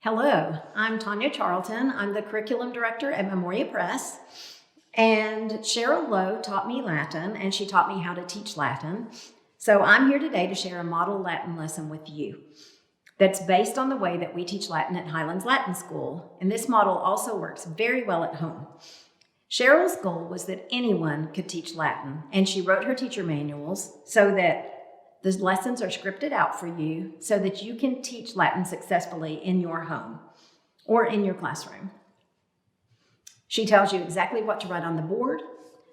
Hello, I'm Tanya Charlton. I'm the Curriculum Director at Memoria Press. And Cheryl Lowe taught me Latin, and she taught me how to teach Latin. So I'm here today to share a model Latin lesson with you that's based on the way that we teach Latin at Highlands Latin School. And this model also works very well at home. Cheryl's goal was that anyone could teach Latin, and she wrote her teacher manuals so that the lessons are scripted out for you so that you can teach Latin successfully in your home or in your classroom. She tells you exactly what to write on the board.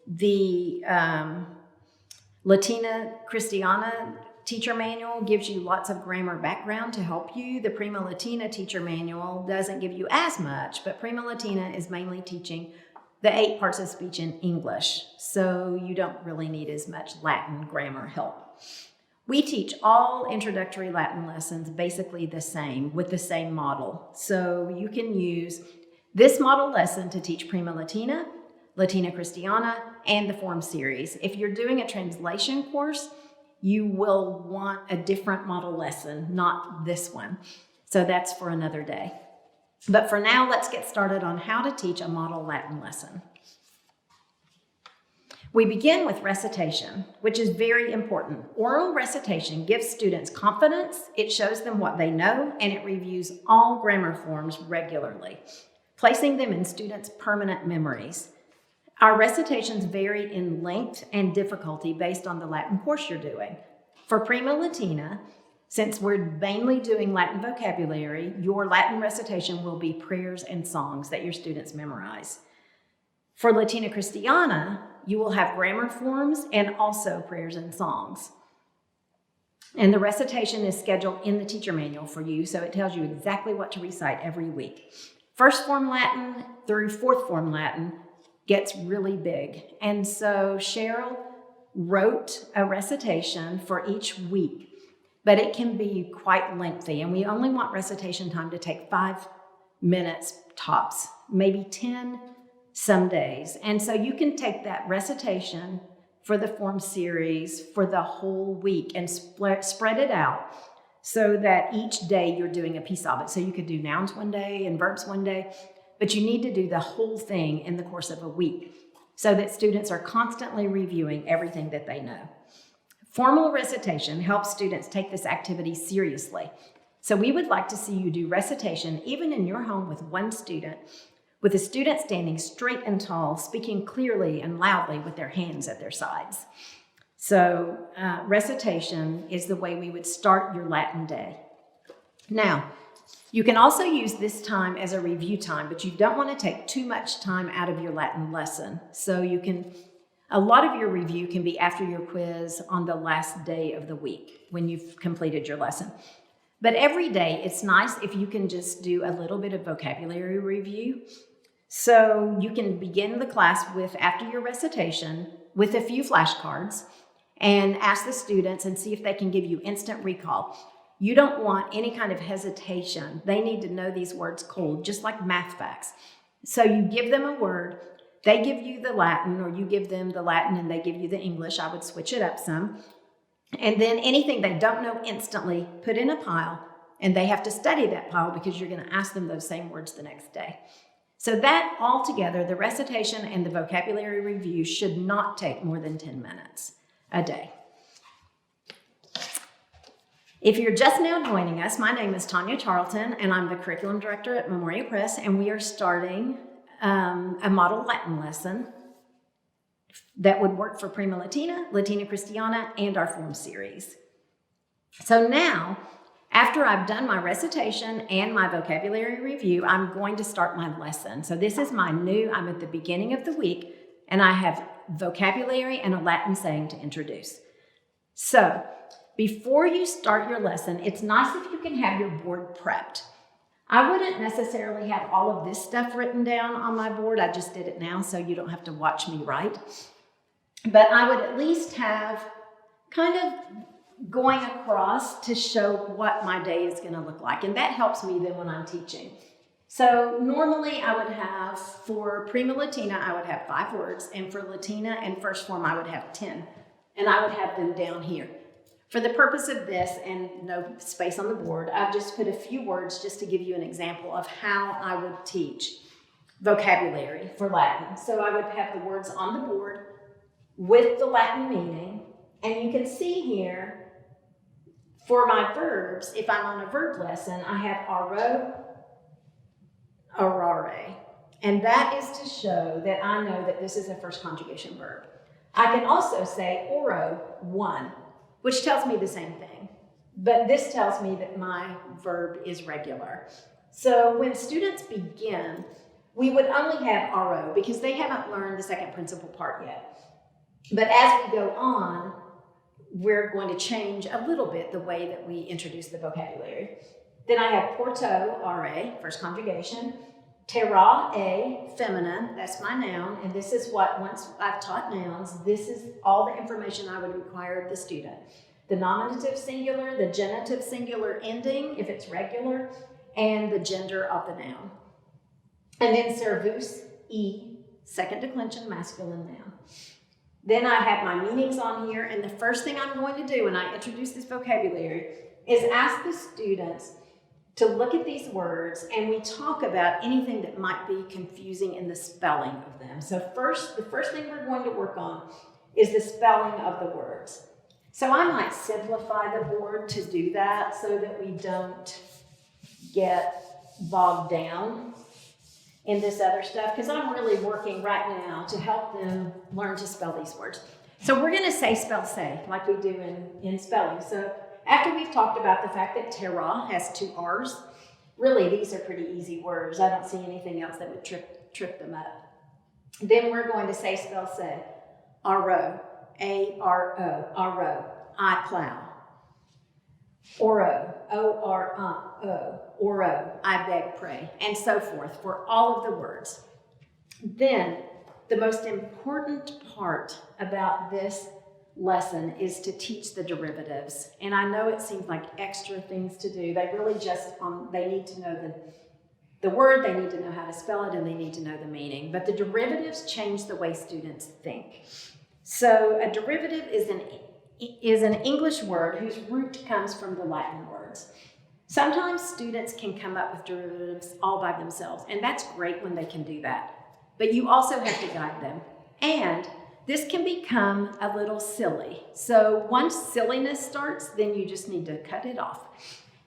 The Latina Christiana teacher manual gives you lots of grammar background to help you. The Prima Latina teacher manual doesn't give you as much, but Prima Latina is mainly teaching the 8 parts of speech in English, so you don't really need as much Latin grammar help. We teach all introductory Latin lessons basically the same, with the same model. So you can use this model lesson to teach Prima Latina, Latina Christiana, and the form series. If you're doing a translation course, you will want a different model lesson, not this one. So that's for another day. But for now, let's get started on how to teach a model Latin lesson. We begin with recitation, which is very important. Oral recitation gives students confidence, it shows them what they know, and it reviews all grammar forms regularly, placing them in students' permanent memories. Our recitations vary in length and difficulty based on the Latin course you're doing. For Prima Latina, since we're mainly doing Latin vocabulary, your Latin recitation will be prayers and songs that your students memorize. For Latina Christiana, you will have grammar forms and also prayers and songs. And the recitation is scheduled in the teacher manual for you, so it tells you exactly what to recite every week. First form Latin through fourth form Latin gets really big. And so Cheryl wrote a recitation for each week, but it can be quite lengthy. And we only want recitation time to take 5 minutes tops, maybe 10 some days. And so you can take that recitation for the form series for the whole week and spread it out so that each day you're doing a piece of it. So you could do nouns one day and verbs one day, but you need to do the whole thing in the course of a week so that students are constantly reviewing everything that they know. Formal recitation helps students take this activity seriously. So we would like to see you do recitation even in your home with one student, with a student standing straight and tall, speaking clearly and loudly with their hands at their sides. So recitation is the way we would start your Latin day. Now, you can also use this time as a review time, but you don't want to take too much time out of your Latin lesson. So a lot of your review can be after your quiz on the last day of the week when you've completed your lesson. But every day, it's nice if you can just do a little bit of vocabulary review. So you can begin the class after your recitation, with a few flashcards and ask the students and see if they can give you instant recall. You don't want any kind of hesitation. They need to know these words cold, just like math facts. So you give them a word, they give you the Latin, or you give them the Latin and they give you the English. I would switch it up some. And then anything they don't know instantly, put in a pile, and they have to study that pile because you're going to ask them those same words the next day. So that all together, the recitation and the vocabulary review should not take more than 10 minutes a day. If you're just now joining us, my name is Tanya Charlton, and I'm the Curriculum Director at Memoria Press, and we are starting a model Latin lesson that would work for Prima Latina, Latina Christiana, and our form series. So now, after I've done my recitation and my vocabulary review, I'm going to start my lesson. So this is I'm at the beginning of the week, and I have vocabulary and a Latin saying to introduce. So before you start your lesson, it's nice if you can have your board prepped. I wouldn't necessarily have all of this stuff written down on my board. I just did it now, so you don't have to watch me write. But I would at least have kind of going across to show what my day is going to look like. And that helps me then when I'm teaching. So normally I would have, for Prima Latina, I would have 5 words. And for Latina and first form, I would have 10. And I would have them down here. For the purpose of this and no space on the board, I've just put a few words just to give you an example of how I would teach vocabulary for Latin. So I would have the words on the board with the Latin meaning, and you can see here for my verbs, if I'm on a verb lesson, I have aro, arare, and that is to show that I know that this is a first conjugation verb. I can also say oro, one, which tells me the same thing, but this tells me that my verb is regular. So when students begin, we would only have ro because they haven't learned the second principal part yet. But as we go on, we're going to change a little bit the way that we introduce the vocabulary. Then I have porto, ra, first conjugation, terra, a, feminine, that's my noun, and this is what, once I've taught nouns, this is all the information I would require of the student. The nominative singular, the genitive singular ending, if it's regular, and the gender of the noun. And then servus, e, second declension, masculine noun. Then I have my meanings on here, and the first thing I'm going to do when I introduce this vocabulary is ask the students to look at these words, and we talk about anything that might be confusing in the spelling of them. So the first thing we're going to work on is the spelling of the words. So I might simplify the board to do that so that we don't get bogged down in this other stuff, because I'm really working right now to help them learn to spell these words. So we're going to say, spell, say, like we do in spelling. So after we've talked about the fact that terra has two R's, really these are pretty easy words. I don't see anything else that would trip them up. Then we're going to say, spell, say, aro, A-R-O, aro, I plow. Oro, O-R-O, oro, I beg, pray, and so forth for all of the words. Then the most important part about this lesson is to teach the derivatives. And I know it seems like extra things to do. They really just, they need to know the word, they need to know how to spell it, and they need to know the meaning. But the derivatives change the way students think. So a derivative is an English word whose root comes from the Latin words. Sometimes students can come up with derivatives all by themselves, and that's great when they can do that. But you also have to guide them. And this can become a little silly. So once silliness starts, then you just need to cut it off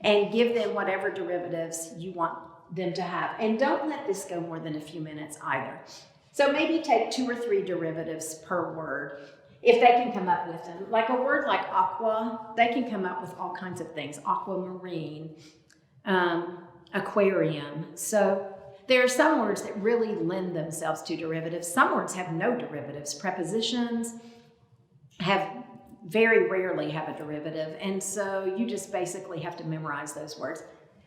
and give them whatever derivatives you want them to have. And don't let this go more than a few minutes either. So maybe take 2 or 3 derivatives per word, if they can come up with them. Like a word like aqua, they can come up with all kinds of things. Aquamarine, aquarium. So there are some words that really lend themselves to derivatives. Some words have no derivatives. Prepositions very rarely have a derivative. And so you just basically have to memorize those words.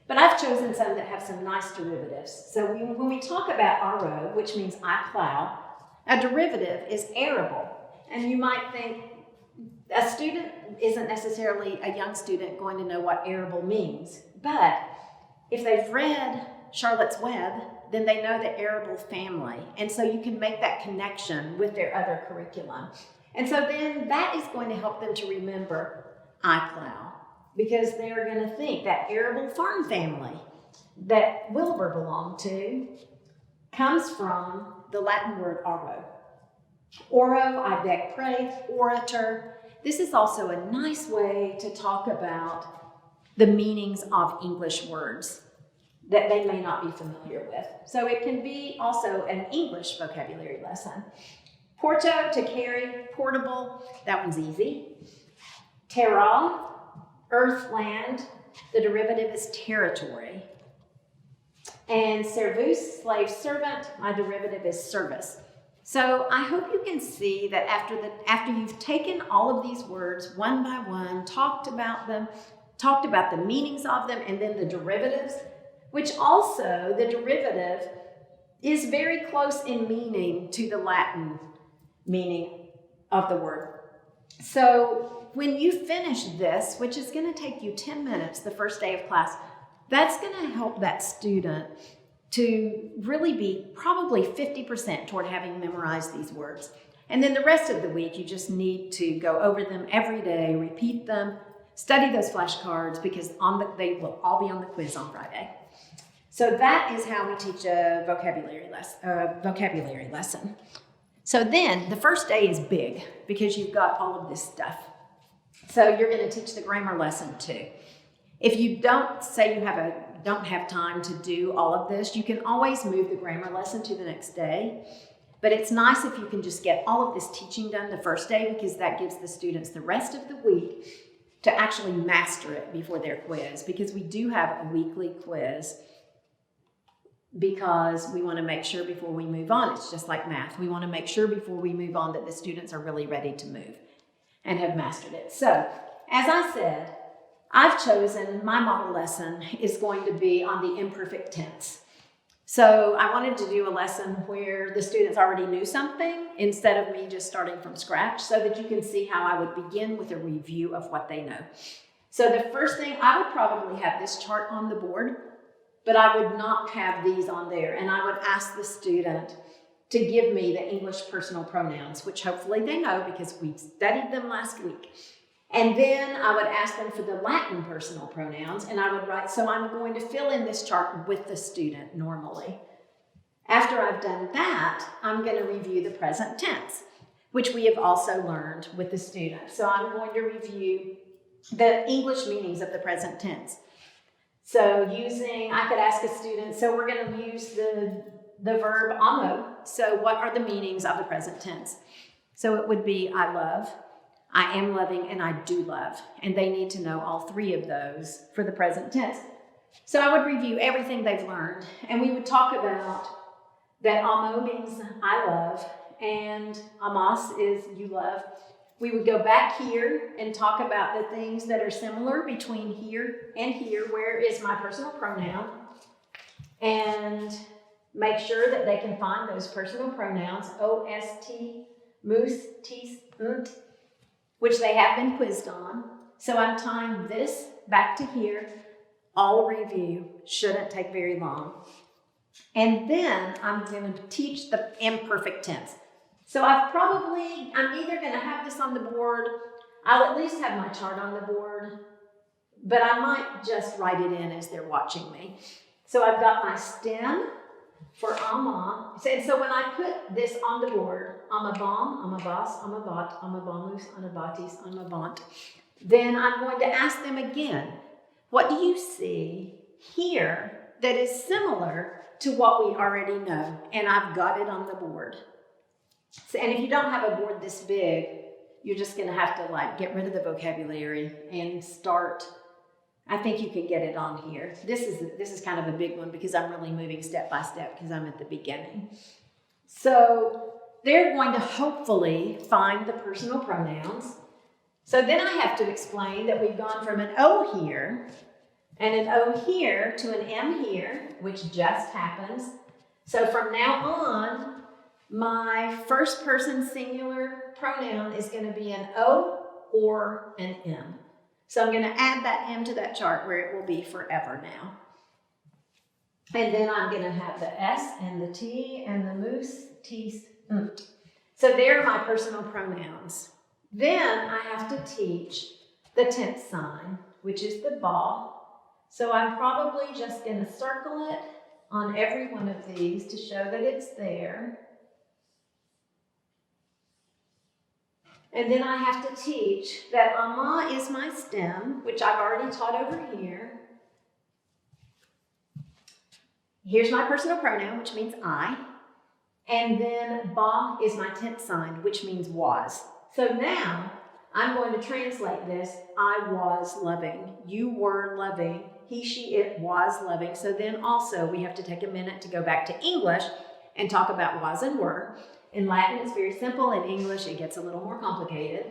But I've chosen some that have some nice derivatives. So when we talk about aro, which means I plow, a derivative is arable. And you might think a student isn't necessarily, a young student, going to know what arable means. But if they've read Charlotte's Web, then they know the arable family. And so you can make that connection with their other curriculum. And so then that is going to help them to remember I plow, because they're going to think that arable farm family that Wilbur belonged to comes from the Latin word aro. Oro, I beg, pray, orator. This is also a nice way to talk about the meanings of English words that they may not be familiar with. So it can be also an English vocabulary lesson. Porto, to carry, portable, that one's easy. Terra, earth, land, the derivative is territory. And servus, slave, servant, my derivative is service. So I hope you can see that after you've taken all of these words one by one, talked about them, talked about the meanings of them, and then the derivatives, which also the derivative is very close in meaning to the Latin meaning of the word. So when you finish this, which is going to take you 10 minutes the first day of class, that's going to help that student to really be probably 50% toward having memorized these words. And then the rest of the week, you just need to go over them every day, repeat them, study those flashcards because they will all be on the quiz on Friday. So that is how we teach a vocabulary lesson. So then the first day is big because you've got all of this stuff. So you're going to teach the grammar lesson too. If you don't have time to do all of this, you can always move the grammar lesson to the next day. But it's nice if you can just get all of this teaching done the first day because that gives the students the rest of the week to actually master it before their quiz, because we do have a weekly quiz because we want to make sure before we move on, it's just like math. We want to make sure before we move on that the students are really ready to move and have mastered it. So, as I said, I've chosen my model lesson is going to be on the imperfect tense. So I wanted to do a lesson where the students already knew something instead of me just starting from scratch, so that you can see how I would begin with a review of what they know. So the first thing, I would probably have this chart on the board, but I would not have these on there. And I would ask the student to give me the English personal pronouns, which hopefully they know because we studied them last week. And then I would ask them for the Latin personal pronouns, and I would write, so I'm going to fill in this chart with the student normally. After I've done that, I'm going to review the present tense, which we have also learned with the student. So I'm going to review the English meanings of the present tense. So I could ask a student, so we're going to use the verb amo. So what are the meanings of the present tense? So it would be I love, I am loving, and I do love. And they need to know all three of those for the present tense. So I would review everything they've learned, and we would talk about that amo means I love, and amas is you love. We would go back here and talk about the things that are similar between here and here. Where is my personal pronoun? And make sure that they can find those personal pronouns, O-S-T, moose, tees, unt, which they have been quizzed on. So I'm tying this back to here. All review shouldn't take very long. And then I'm going to teach the imperfect tense. So I'm either going to have this on the board. I'll at least have my chart on the board, but I might just write it in as they're watching me. So I've got my stem for ama. And so when I put this on the board, amabam, amabas, amabat, amabamus, anabatis, amabant, then I'm going to ask them again, what do you see here that is similar to what we already know? And I've got it on the board. So, and if you don't have a board this big, you're just going to have to get rid of the vocabulary and start. I think you can get it on here. This is kind of a big one because I'm really moving step by step because I'm at the beginning. So they're going to hopefully find the personal pronouns. So then I have to explain that we've gone from an O here and an O here to an M here, which just happens. So from now on, my first person singular pronoun is going to be an O or an M. So I'm going to add that M to that chart where it will be forever now. And then I'm going to have the S and the T and the moose, tees, unt. So there are my personal pronouns. Then I have to teach the tense sign, which is the ba. So I'm probably just going to circle it on every one of these to show that it's there. And then I have to teach that ama is my stem, which I've already taught over here. Here's my personal pronoun, which means I. And then ba is my tense sign, which means was. So now I'm going to translate this. I was loving. You were loving. He, she, it was loving. So then also we have to take a minute to go back to English and talk about was and were. In Latin, it's very simple. In English, it gets a little more complicated.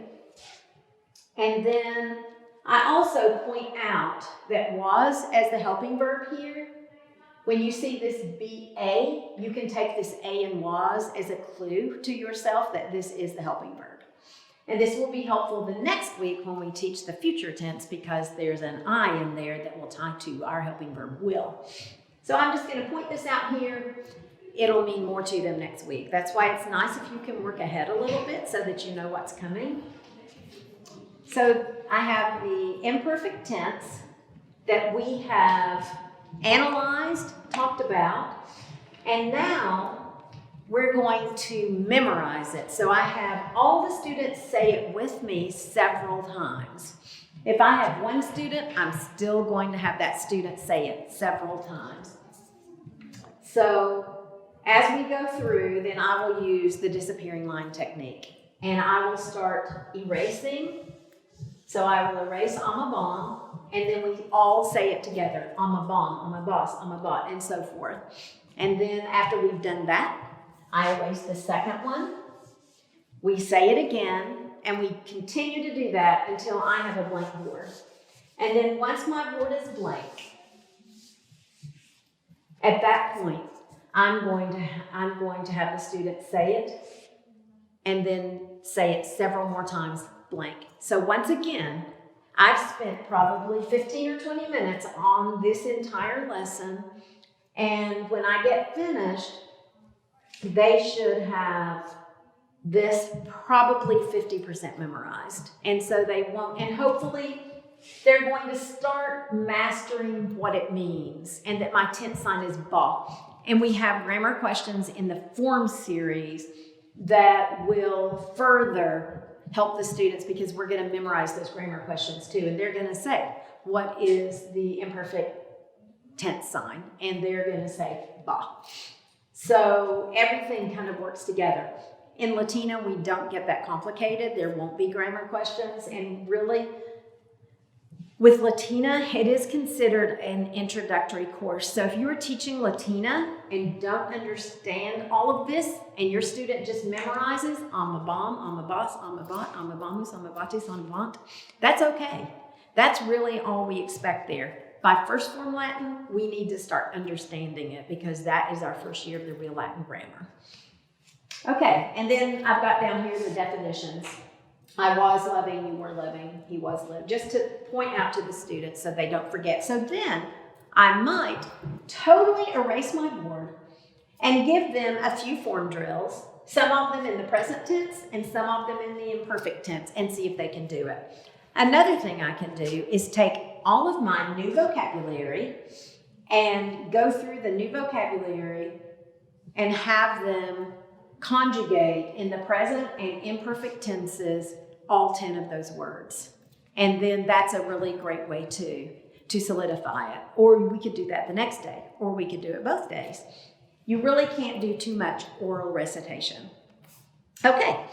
And then I also point out that was as the helping verb here. When you see this BA, you can take this A and was as a clue to yourself that this is the helping verb. And this will be helpful the next week when we teach the future tense because there's an I in there that will tie to our helping verb will. So I'm just going to point this out here. It'll mean more to them next week. That's why it's nice if you can work ahead a little bit so that you know what's coming. So I have the imperfect tense that we have analyzed, talked about, and now we're going to memorize it. So I have all the students say it with me several times. If I have one student, I'm still going to have that student say it several times. So as we go through, then I will use the disappearing line technique. And I will start erasing. So I will erase I'm a bomb, and then we all say it together. I'm a bomb, I'm a boss, I'm a bot, and so forth. And then after we've done that, I erase the second one. We say it again, and we continue to do that until I have a blank board. And then once my board is blank, at that point, I'm going to have the student say it, and then say it several more times blank. So once again, I've spent probably 15 or 20 minutes on this entire lesson, and when I get finished, they should have this probably 50% memorized. And so they won't, and hopefully they're going to start mastering what it means, and that my tense sign is ba. And we have grammar questions in the form series that will further help the students, because we're going to memorize those grammar questions too. And they're going to say, what is the imperfect tense sign? And they're going to say ba. So everything kind of works together. In Latina, we don't get that complicated. There won't be grammar questions. And really, with Latina, it is considered an introductory course. So if you are teaching Latina and don't understand all of this, and your student just memorizes, I'm a bomb, I'm a boss, I'm a bot, I'm a bombus, I'm a batis, I'm a bont, that's okay. That's really all we expect there. By first form Latin, we need to start understanding it, because that is our first year of the real Latin grammar. Okay, and then I've got down here the definitions. I was loving, you were loving, he was loved, just to point out to the students so they don't forget. So then I might totally erase my board and give them a few form drills, some of them in the present tense and some of them in the imperfect tense, and see if they can do it. Another thing I can do is take all of my new vocabulary and go through the new vocabulary and have them conjugate in the present and imperfect tenses all 10 of those words. And then that's a really great way to solidify it. Or we could do that the next day, or we could do it both days. You really can't do too much oral recitation. Okay,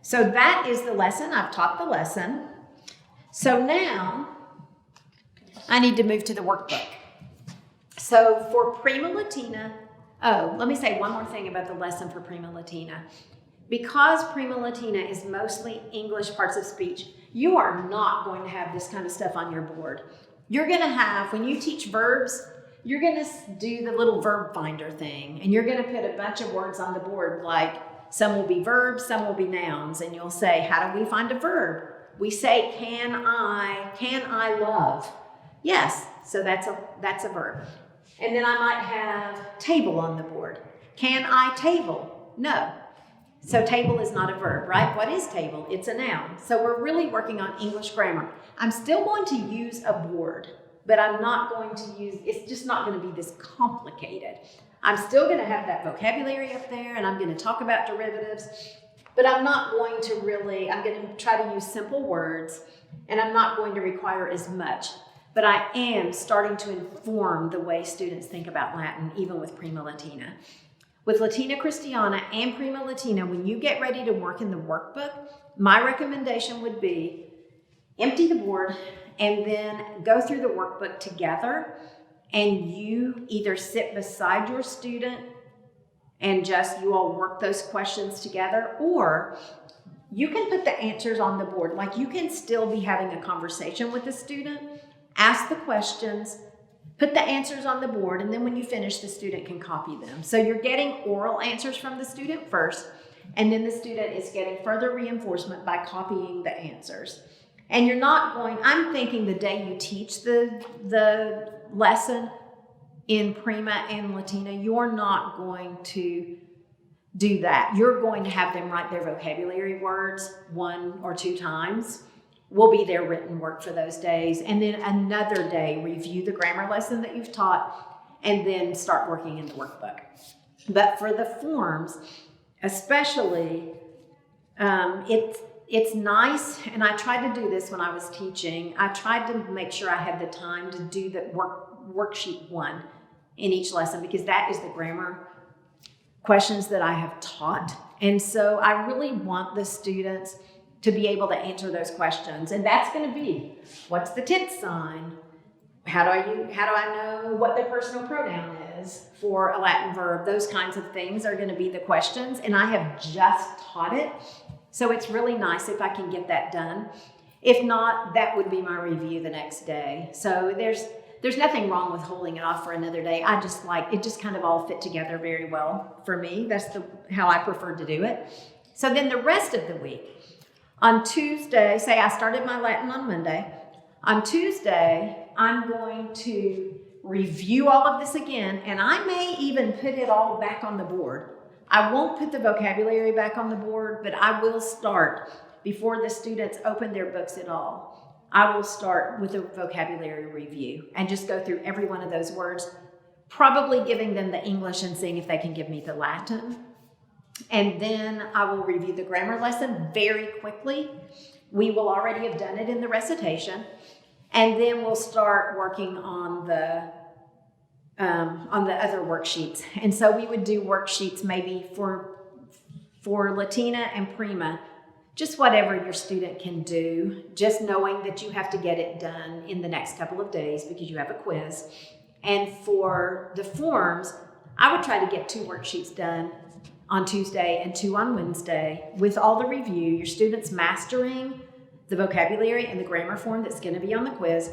so that is the lesson. I've taught the lesson. So now I need to move to the workbook. So for Prima Latina, let me say one more thing about the lesson for Prima Latina. Because Prima Latina is mostly English parts of speech, you are not going to have this kind of stuff on your board. You're going to have, when you teach verbs, you're going to do the little verb finder thing, and you're going to put a bunch of words on the board, like some will be verbs, some will be nouns, and you'll say, how do we find a verb? We say, can I love? Yes, so that's a verb. And then I might have table on the board. Can I table? No. So table is not a verb, right? What is table? It's a noun. So we're really working on English grammar. I'm still going to use a board, but I'm not going to use, it's just not going to be this complicated. I'm still going to have that vocabulary up there, and I'm going to talk about derivatives, but I'm not going to really, I'm going to try to use simple words, and I'm not going to require as much. But I am starting to inform the way students think about Latin, even with Prima Latina. With Latina Christiana and Prima Latina, when you get ready to work in the workbook, my recommendation would be empty the board and then go through the workbook together, and you either sit beside your student and just you all work those questions together, or you can put the answers on the board. Like, you can still be having a conversation with the student, ask the questions, put the answers on the board, and then when you finish, the student can copy them. So you're getting oral answers from the student first, and then the student is getting further reinforcement by copying the answers. And you're not going, I'm thinking the day you teach the lesson in Prima and Latina, you're not going to do that. You're going to have them write their vocabulary words 1 or 2 times, will be their written work for those days. And then another day, review the grammar lesson that you've taught, and then start working in the workbook. But for the forms, especially, it's nice, and I tried to do this when I was teaching. I tried to make sure I had the time to do the worksheet 1 in each lesson, because that is the grammar questions that I have taught. And so I really want the students to be able to answer those questions. And that's going to be, what's the tense sign? How do I know what the personal pronoun is for a Latin verb? Those kinds of things are going to be the questions. And I have just taught it. So it's really nice if I can get that done. If not, that would be my review the next day. So there's nothing wrong with holding it off for another day. I just like, it just kind of all fit together very well for me. That's how I prefer to do it. So then the rest of the week, on Tuesday, say I started my Latin on Monday. On Tuesday, I'm going to review all of this again, and I may even put it all back on the board. I won't put the vocabulary back on the board, but I will start before the students open their books at all. I will start with a vocabulary review and just go through every one of those words, probably giving them the English and seeing if they can give me the Latin. And then I will review the grammar lesson very quickly. We will already have done it in the recitation. And then we'll start working on the other worksheets. And so we would do worksheets maybe for Latina and Prima, just whatever your student can do, just knowing that you have to get it done in the next couple of days because you have a quiz. And for the forms, I would try to get 2 worksheets done on Tuesday and 2 on Wednesday with all the review, your students mastering the vocabulary and the grammar form that's going to be on the quiz.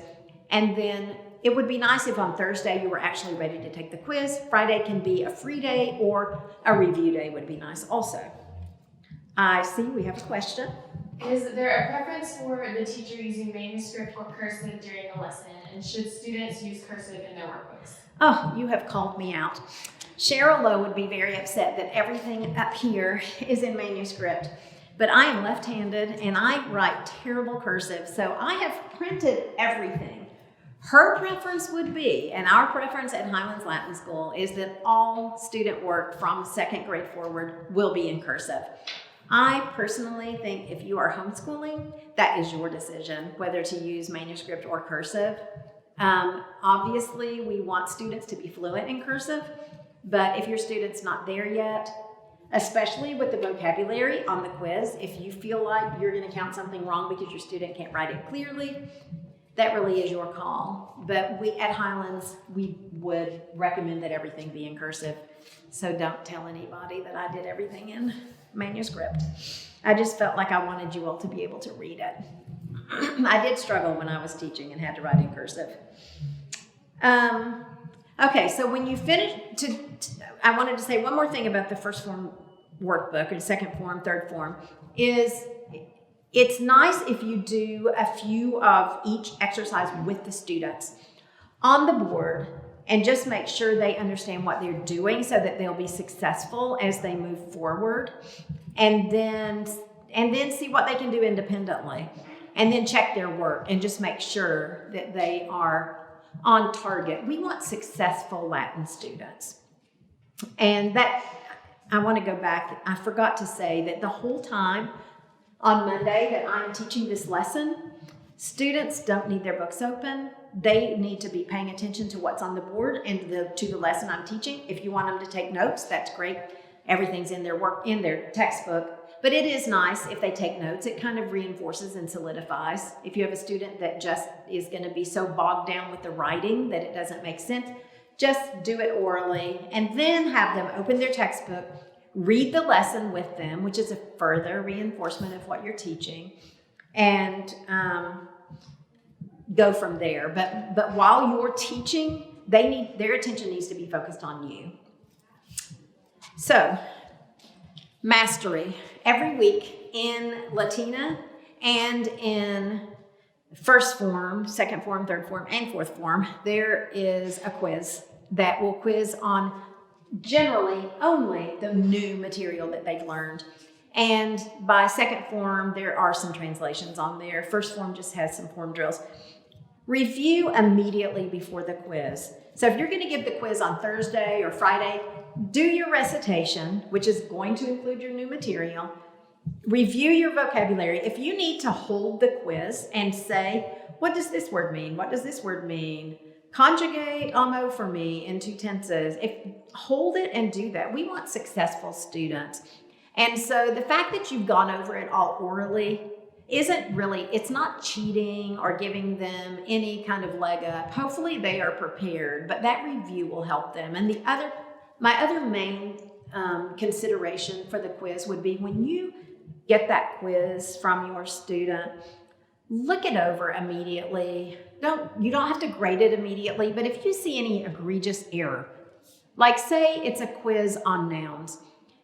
And then it would be nice if on Thursday you were actually ready to take the quiz. Friday can be a free day, or a review day would be nice also. I see we have a question. Is there a preference for the teacher using manuscript or cursive during a lesson? And should students use cursive in their workbooks? Oh, you have called me out. Cheryl Lowe would be very upset that everything up here is in manuscript. But I am left-handed and I write terrible cursive, so I have printed everything. Her preference would be, and our preference at Highlands Latin School, is that all student work from 2nd grade forward will be in cursive. I personally think if you are homeschooling, that is your decision, whether to use manuscript or cursive. Obviously, we want students to be fluent in cursive, but if your student's not there yet, especially with the vocabulary on the quiz, if you feel like you're going to count something wrong because your student can't write it clearly, that really is your call. But we at Highlands, we would recommend that everything be in cursive. So don't tell anybody that I did everything in manuscript. I just felt like I wanted you all to be able to read it. I did struggle when I was teaching and had to write in cursive. Okay, so when you finish, I wanted to say one more thing about the first form workbook, or second form, third form, is it's nice if you do a few of each exercise with the students on the board and just make sure they understand what they're doing so that they'll be successful as they move forward, and then see what they can do independently, and then check their work and just make sure that they are on target. We want successful Latin students. And that, I want to go back. I forgot to say that the whole time on Monday that I'm teaching this lesson, students don't need their books open. They need to be paying attention to what's on the board and to the lesson I'm teaching. If you want them to take notes, that's great. Everything's in their textbook. But it is nice if they take notes. It kind of reinforces and solidifies. If you have a student that just is going to be so bogged down with the writing that it doesn't make sense, just do it orally and then have them open their textbook, read the lesson with them, which is a further reinforcement of what you're teaching, and go from there. But while you're teaching, their attention needs to be focused on you. So, mastery. Every week in Latina and in first form, second form, third form, and fourth form, there is a quiz that will quiz on generally only the new material that they've learned. And by second form, there are some translations on there. First form just has some form drills. Review immediately before the quiz. So if you're going to give the quiz on Thursday or Friday, do your recitation, which is going to include your new material. Review your vocabulary. If you need to hold the quiz and say, what does this word mean? What does this word mean? Conjugate amo for me in two tenses. Hold it and do that. We want successful students. And so the fact that you've gone over it all orally isn't really, it's not cheating or giving them any kind of leg up. Hopefully they are prepared, but that review will help them. And my other main consideration for the quiz would be when you get that quiz from your student, look it over immediately. You don't have to grade it immediately, but if you see any egregious error, like say it's a quiz on nouns,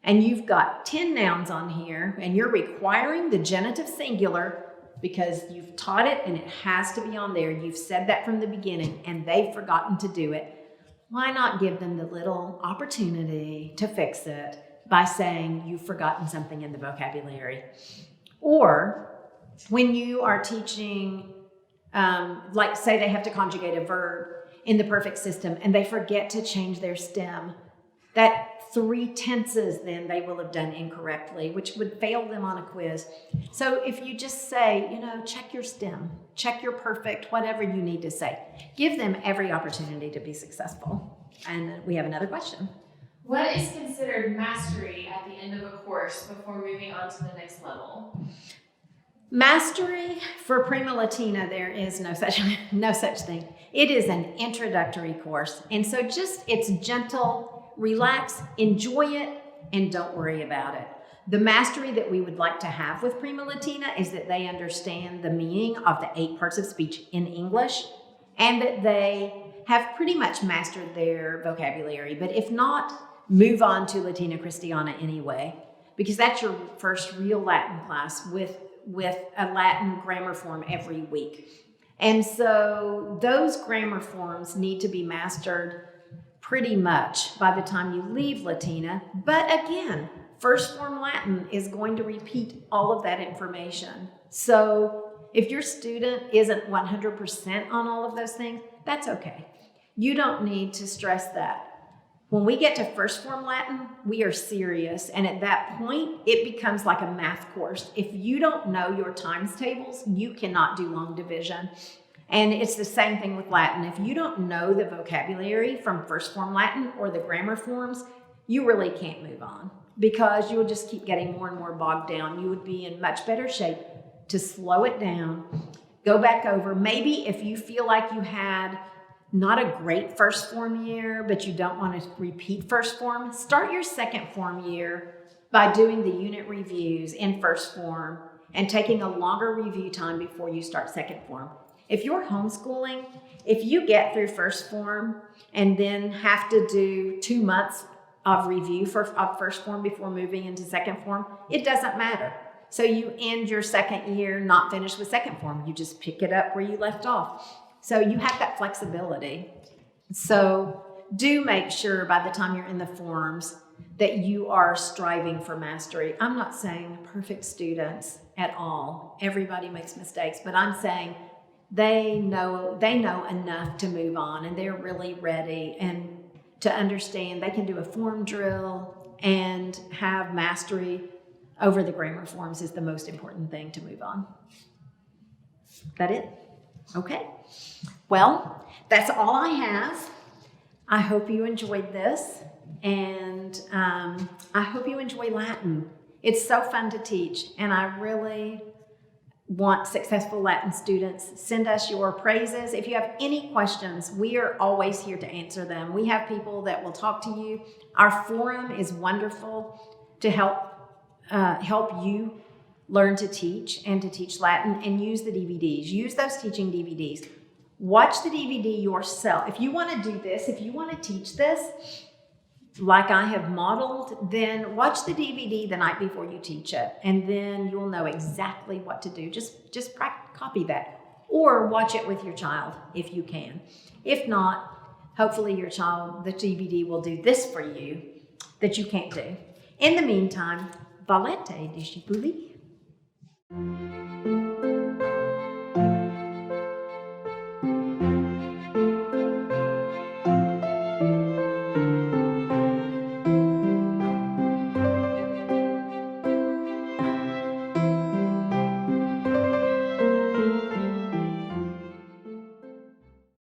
and you've got 10 nouns on here, and you're requiring the genitive singular because you've taught it and it has to be on there. You've said that from the beginning, and they've forgotten to do it. Why not give them the little opportunity to fix it by saying you've forgotten something in the vocabulary? Or when you are teaching, like say they have to conjugate a verb in the perfect system and they forget to change their stem, that 3 tenses then they will have done incorrectly, which would fail them on a quiz. So if you just say, check your stem, check your perfect, whatever you need to say, give them every opportunity to be successful. And we have another question. What is considered mastery at the end of a course before moving on to the next level? Mastery for Prima Latina, there is no such thing. It is an introductory course. And so it's gentle. Relax, enjoy it, and don't worry about it. The mastery that we would like to have with Prima Latina is that they understand the meaning of the 8 parts of speech in English and that they have pretty much mastered their vocabulary. But if not, move on to Latina Christiana anyway, because that's your first real Latin class with a Latin grammar form every week. And so those grammar forms need to be mastered pretty much by the time you leave Latina. But again, first form Latin is going to repeat all of that information. So if your student isn't 100% on all of those things, that's okay. You don't need to stress that. When we get to first form Latin, we are serious. And at that point, it becomes like a math course. If you don't know your times tables, you cannot do long division. And it's the same thing with Latin. If you don't know the vocabulary from first form Latin or the grammar forms, you really can't move on because you will just keep getting more and more bogged down. You would be in much better shape to slow it down, go back over. Maybe if you feel like you had not a great first form year, but you don't want to repeat first form, start your second form year by doing the unit reviews in first form and taking a longer review time before you start second form. If you're homeschooling, if you get through first form and then have to do 2 months of review of first form before moving into second form, it doesn't matter. So you end your second year not finished with second form. You just pick it up where you left off. So you have that flexibility. So do make sure by the time you're in the forms that you are striving for mastery. I'm not saying perfect students at all. Everybody makes mistakes, but I'm saying they know enough to move on and they're really ready and to understand they can do a form drill and have mastery over the grammar forms is the most important thing to move on. That it? Okay. Well, that's all I have. I hope you enjoyed this and I hope you enjoy Latin. It's so fun to teach and I really want successful Latin students. Send us your praises. If you have any questions, we are always here to answer them. We have people that will talk to you. Our forum is wonderful to help you learn to teach and to teach Latin and use the DVDs. Use those teaching DVDs. Watch the DVD yourself. If you want to do this, if you want to teach this, like I have modeled, then watch the DVD the night before you teach it, and then you'll know exactly what to do. Just copy that, or watch it with your child if you can. If not, hopefully your child, the DVD will do this for you that you can't do. In the meantime, Valete discipuli.